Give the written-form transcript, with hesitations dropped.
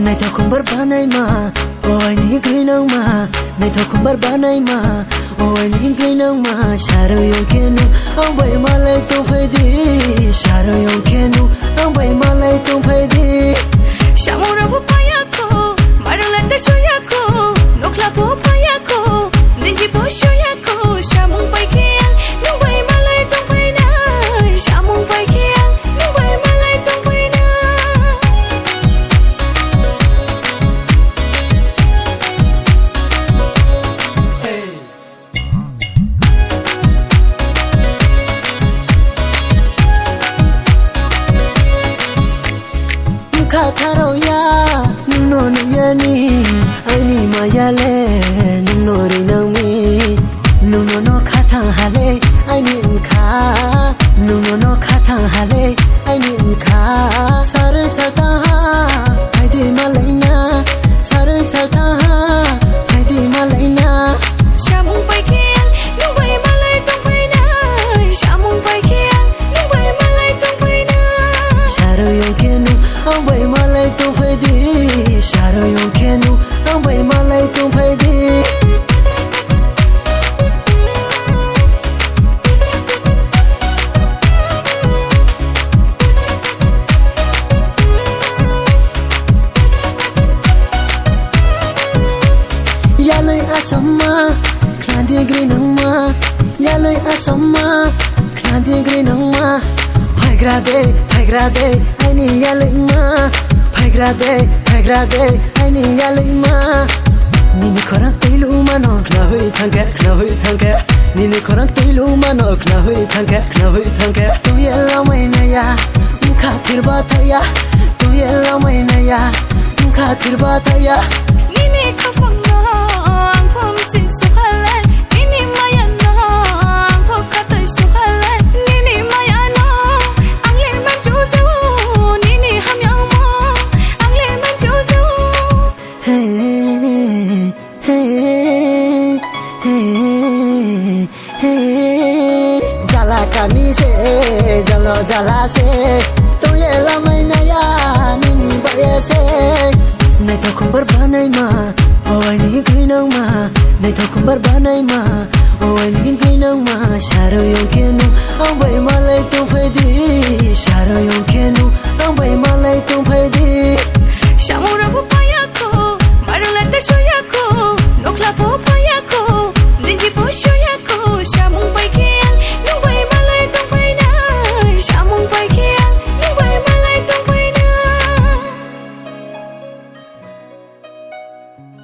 Này thao không bớt bán ai mà ôi ní cười nông mà này thao không bớt bán ai mà ôi ní cười nông mà xa rồi yêu kia nu ông vậy mà lại không phải đi xa rồi yêu kia nu ông vậy mà lại không phải đi xa mù ra bố phải ako mà đang lên tới suy ako nốt là bố phải ako nên chỉ bố suy ako xa mù phải kia nhưng vậy mà lại không phải na xa mù phải kia nhưng vậy mà lại không phải na khá khá đâu ya nung nô nung ya ni ai ni mà ya le nung nô đi nung mi nung nô nó khá thang hà le ai ni khá nung nô nó khá thang hà le ai ni khá sa re sa ta ai đi mà lấy na sa re sa ta ai đi mà lấy na xa mù phải kia nhưng vậy mà lại không phải na xa mù phải kia nhưng vậy mà lại không phải na xa rồi yêu kia nu ông vậy mà lại không phải đi xa rồi yêu kia nu ông vậy mà lại không phải đi ya lời asama klan dia green nang ma ya lời asama klan dia green nang ma phai grade ai ni ya lời ma phai grade ai ni ya lời ma ni ni khorak teilu ma no khla hui thang ke ni ni khorak teilu ma no khla hui thang ke tu ye la mai na ya kha thir ba tha ya tu ye la mai na ya kha thir ba tha ya nini ka phang no ang phom chi su khalan nini maya no ang pho ka tai su khalan nini maya no ang le man chu chu nini ham yang mo ang le man chu chu hey jala kami se jala se tu ye la mai na ya nini ba ye se này thao không bớt bán ai mà ôi ní cười nông mà này thao không bớt bán ai mà ôi ní cười nông mà xa rồi yêu kia nu ông vậy mà lại không phải đi xa rồi yêu kia nu ông vậy mà lại không phải đi xa mù ra bố phải